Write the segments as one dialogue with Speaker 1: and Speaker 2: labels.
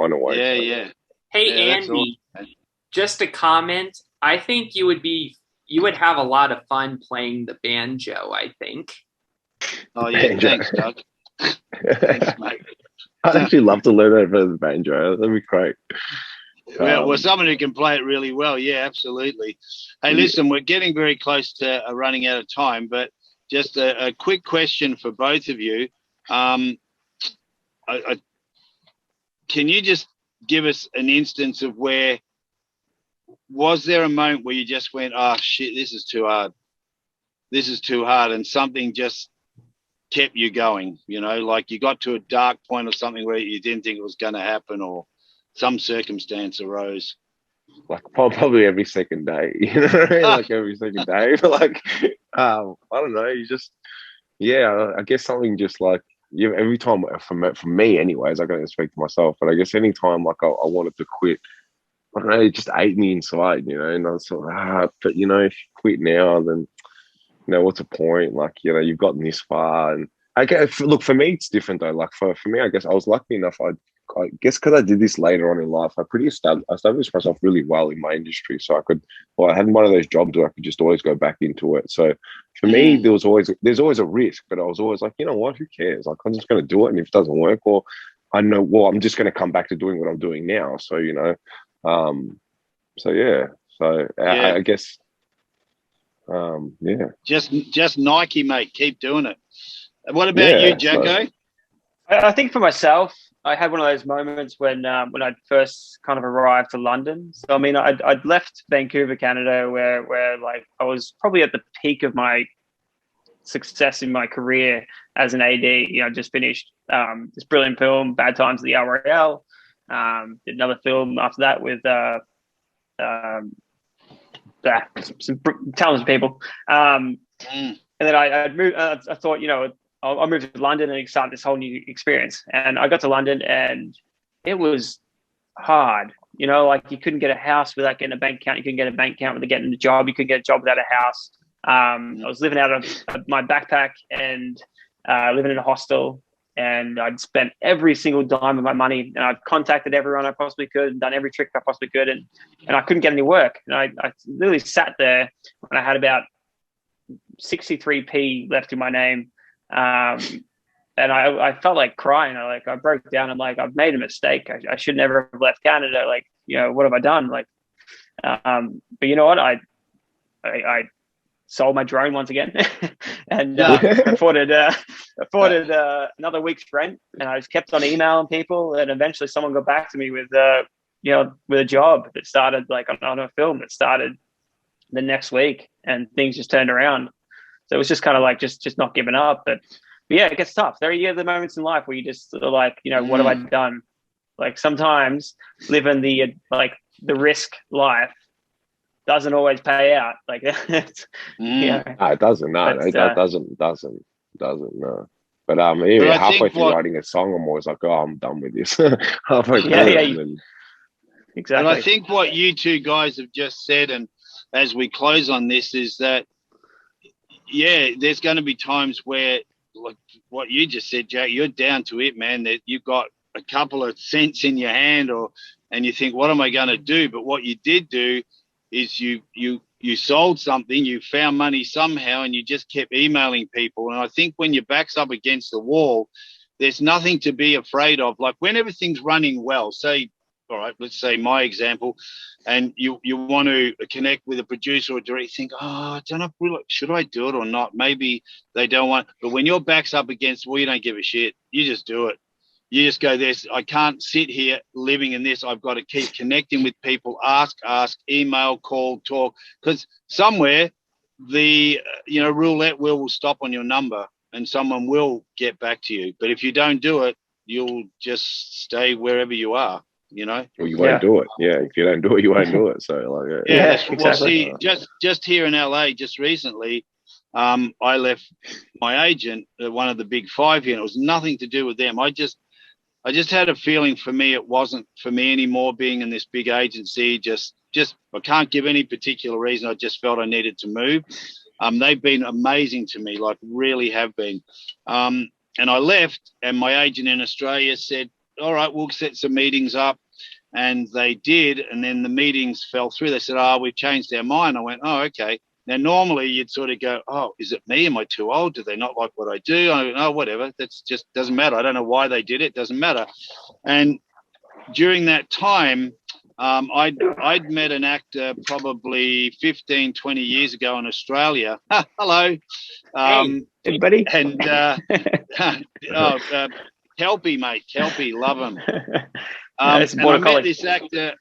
Speaker 1: find a way.
Speaker 2: Yeah,
Speaker 1: So.
Speaker 2: yeah.
Speaker 3: Hey,
Speaker 2: Yeah, that's
Speaker 3: Andy,
Speaker 2: awesome.
Speaker 3: just a comment. I think you would have a lot of fun playing the banjo, I think.
Speaker 2: Oh, yeah,
Speaker 1: Banjo.
Speaker 2: thanks, Doug. Thanks, mate.
Speaker 1: I'd actually love to learn that for the banjo. That'd be great.
Speaker 2: Well, someone who can play it really well. Yeah, absolutely. Hey,
Speaker 1: Yeah.
Speaker 2: listen, we're getting very close to running out of time, but just a quick question for both of you. Can you just give us an instance of where, was there a moment where you just went, oh, shit, this is too hard. This is too hard, and something just kept you going, you know, like you got to a dark point or something where you didn't think it was going to happen, or some circumstance arose?
Speaker 1: Like probably every second day, you know what I mean? Like every second day. But like, I don't know. You just, yeah, I guess something just like, every time for me anyways, I can't speak to myself, but I guess any time like I wanted to quit, I don't know, it just ate me inside, you know, and I was like, but you know, if you quit now, then, you know, what's the point? Like, you know, you've gotten this far. And I guess, look, for me, it's different though. Like for me, I guess I was lucky enough. I guess because I did this later on in life, I established myself really well in my industry. So I had one of those jobs where I could just always go back into it. So for me, there's always a risk, but I was always like, you know what, who cares? Like, I'm just going to do it. And if it doesn't work, or I know, well, I'm just going to come back to doing what I'm doing now. So, you know, so yeah, so
Speaker 2: Yeah.
Speaker 1: I guess, yeah.
Speaker 2: Just Nike, mate. Keep doing it. What about you, Jacko?
Speaker 4: I think for myself, I had one of those moments when I first kind of arrived to London. So I mean, I'd left Vancouver, Canada, where like I was probably at the peak of my success in my career as an AD. You know, just finished this brilliant film, Bad Times at the El Royale. Did another film after that with some talented people. And then I moved. I thought, you know, I'll move to London and start this whole new experience. And I got to London, and it was hard. You know, like you couldn't get a house without getting a bank account. You couldn't get a bank account without getting a job. You couldn't get a job without a house. I was living out of my backpack and living in a hostel. And I'd spent every single dime of my money, and I'd contacted everyone I possibly could and done every trick I possibly could. And I couldn't get any work. And I literally sat there when I had about 63p left in my name. And I felt like crying. I broke down. I'm like, I've made a mistake. I should never have left Canada. Like, you know, what have I done? Like, but you know what? I sold my drone once again and afforded another week's rent. And I just kept on emailing people, and eventually someone got back to me with with a job that started like on a film that started the next week, and things just turned around. So it was just kind of like just not giving up. But yeah, it gets tough. There are the moments in life where you just sort of like, you know, what have I done? Like sometimes living the risk life doesn't always pay out. Like it's,
Speaker 1: No, it doesn't. No, that doesn't. No. But even halfway through writing a song, I'm always like, oh, I'm done with this. Halfway through,
Speaker 4: exactly.
Speaker 2: And I think what you two guys have just said, and as we close on this, is that there's going to be times where, like what you just said, Jack, you're down to it, man. That you've got a couple of cents in your hand, and you think, what am I going to do? But what you did do is you sold something, you found money somehow, and you just kept emailing people. And I think when your back's up against the wall, there's nothing to be afraid of. Like when everything's running well, say, all right, let's say my example, and you want to connect with a producer or director, you think, I don't know, should I do it or not? Maybe they don't want. But when your back's up against, well, you don't give a shit. You just do it. You just go, I can't sit here living in this. I've got to keep connecting with people, ask, email, call, talk, because somewhere the roulette wheel will stop on your number and someone will get back to you. But if you don't do it, you'll just stay wherever you are, you know.
Speaker 1: Well, you won't do it. Yeah, if you don't do it, you won't do it. So like,
Speaker 2: exactly. Well, see, just here in LA, just recently, I left my agent, one of the big five here, and it was nothing to do with them. I just had a feeling for me it wasn't for me anymore being in this big agency. Just I can't give any particular reason. I just felt I needed to move. They've been amazing to me, like really have been. And I left, and my agent in Australia said, all right, we'll set some meetings up. And they did, and then the meetings fell through. They said, oh, we've changed our mind. I went, oh, okay. Now, normally you'd sort of go, oh, is it me? Am I too old? Do they not like what I do? I went, oh, whatever. That's just doesn't matter. I don't know why they did it. Doesn't matter. And during that time, I'd met an actor probably 15, 20 years ago in Australia. Hello.
Speaker 4: Hey, buddy.
Speaker 2: And Kelpie, mate. Kelpie, love him. And I met this actor.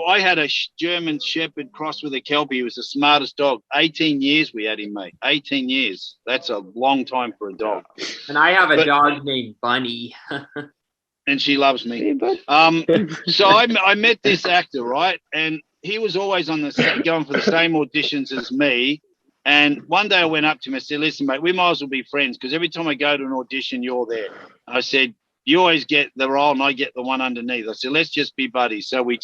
Speaker 2: I had a German Shepherd crossed with a Kelpie. He was the smartest dog. 18 years we had him, mate. 18 years. That's a long time for a dog.
Speaker 3: And I have a dog named Bunny.
Speaker 2: And she loves me. So I met this actor, right? And he was always going for the same auditions as me. And one day I went up to him and said, listen, mate, we might as well be friends because every time I go to an audition, you're there. And I said, you always get the role and I get the one underneath. I said, let's just be buddies. So we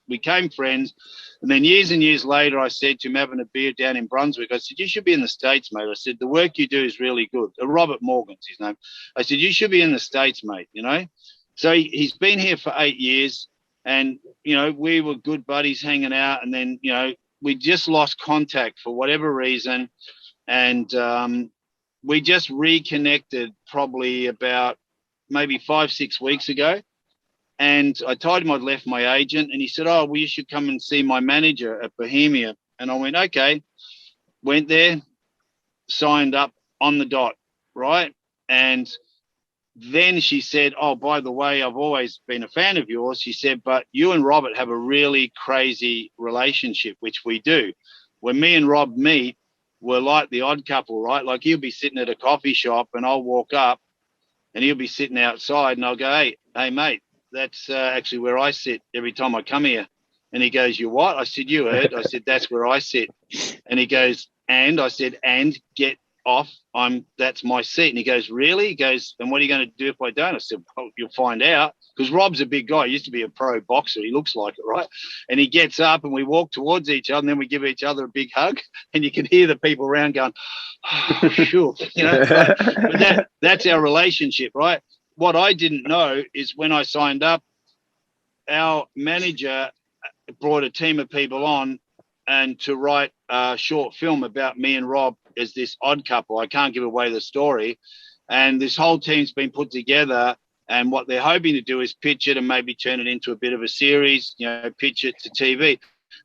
Speaker 2: became friends. And then years and years later, I said to him, having a beer down in Brunswick, I said, you should be in the States, mate. I said, the work you do is really good. Robert Morgan's his name. I said, you should be in the States, mate, you know. So he's been here for 8 years and, you know, we were good buddies hanging out. And then, you know, we just lost contact for whatever reason. And we just reconnected probably about maybe 5-6 weeks ago. And I told him I'd left my agent and he said, oh, well, you should come and see my manager at Bohemia. And I went, okay. Went there, signed up on the dot, right? And then she said, oh, by the way, I've always been a fan of yours. She said, but you and Robert have a really crazy relationship, which we do. When me and Rob meet, we're like the odd couple, right? Like he'll be sitting at a coffee shop and I'll walk up and he'll be sitting outside and I'll go, hey, mate, that's actually where I sit every time I come here. And he goes, you what? I said, you heard. I said, that's where I sit. And he goes, and I said, and get off. That's my seat. And he goes, really? He goes, and what are you going to do if I don't? I said, well, you'll find out. Because Rob's a big guy. He used to be a pro boxer. He looks like it, right? And he gets up and we walk towards each other and then we give each other a big hug. And you can hear the people around going, oh, sure. You know, but that's our relationship, right? What I didn't know is when I signed up, our manager brought a team of people on and to write a short film about me and Rob as this odd couple. I can't give away the story. And this whole team's been put together. And what they're hoping to do is pitch it and maybe turn it into a bit of a series, you know, pitch it to TV.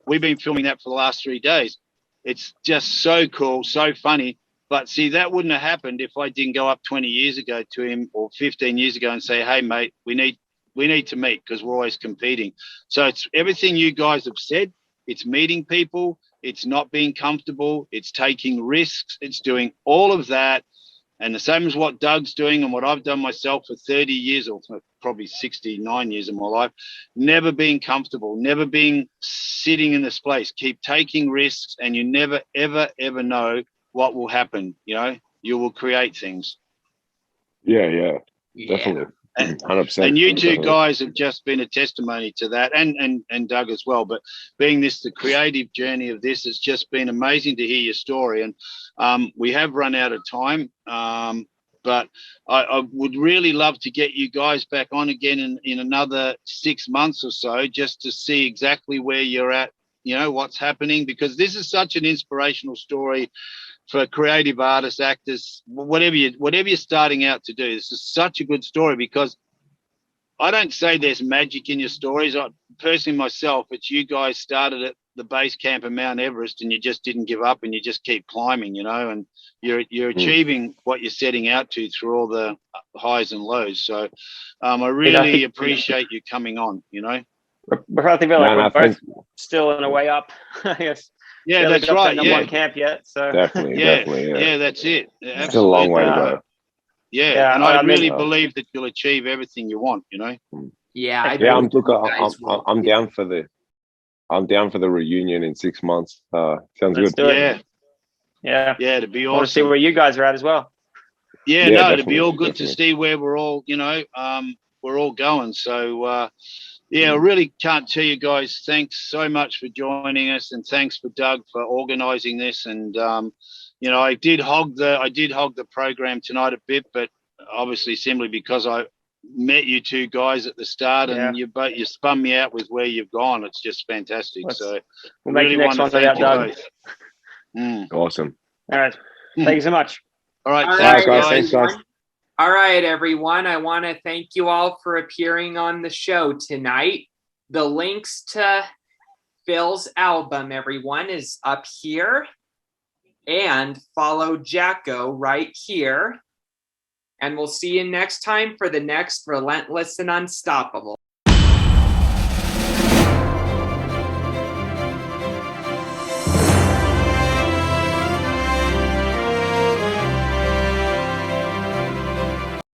Speaker 2: We've been filming that for the last 3 days. It's just so cool, so funny. But see, that wouldn't have happened if I didn't go up 20 years ago to him or 15 years ago and say, hey, mate, we need to meet because we're always competing. So it's everything you guys have said. It's meeting people. It's not being comfortable. It's taking risks. It's doing all of that. And the same as what Doug's doing and what I've done myself for 30 years or probably 69 years of my life, never being comfortable, never being sitting in this place. Keep taking risks and you never, ever, ever know what will happen. You know, you will create things.
Speaker 1: Yeah. Definitely. 100%.
Speaker 2: And you two guys have just been a testimony to that, and Doug as well. But being the creative journey of this, it's just been amazing to hear your story. And we have run out of time, but I would really love to get you guys back on again in another 6 months or so, just to see exactly where you're at, you know, what's happening, because this is such an inspirational story for creative artists, actors, whatever you're starting out to do. This is such a good story because I don't say there's magic in your stories. Personally, myself, it's you guys started at the base camp of Mount Everest and you just didn't give up and you just keep climbing, you know, and you're achieving what you're setting out to through all the highs and lows. So I really appreciate you coming on, you know.
Speaker 4: I think we're both still on a way up, I guess.
Speaker 2: Yeah, that's right.
Speaker 4: Not one camp yet, so
Speaker 1: definitely.
Speaker 2: Yeah, that's it.
Speaker 1: It's a long way to go.
Speaker 2: Yeah, and I really believe that you'll achieve everything you want. You know.
Speaker 3: Yeah,
Speaker 1: I'm down for the reunion in 6 months. Sounds good.
Speaker 2: Yeah, to be awesome.
Speaker 4: I want to see where you guys are at as well.
Speaker 2: Yeah, it'd be all good to see where we're all, you know, we're all going. So. Yeah, I really can't tell you guys, thanks so much for joining us, and thanks for Doug for organising this. And you know, I did hog the program tonight a bit, but obviously simply because met you two guys at the start,
Speaker 4: Yeah.
Speaker 2: and you spun me out with where you've gone. It's just fantastic. So
Speaker 4: we'll make
Speaker 2: really
Speaker 4: the next
Speaker 2: want to
Speaker 4: one
Speaker 2: thank you
Speaker 4: without
Speaker 2: both. Mm.
Speaker 1: Awesome.
Speaker 4: All right. Thank you so much.
Speaker 2: All right,
Speaker 3: All
Speaker 2: thanks,
Speaker 3: right,
Speaker 1: guys.
Speaker 2: guys.
Speaker 1: Thanks, guys.
Speaker 3: everyone. All right, everyone. I want to thank you all for appearing on the show tonight. The links to Phil's album, everyone, is up here. And follow Jacko right here. And we'll see you next time for the next Relentless and Unstoppable.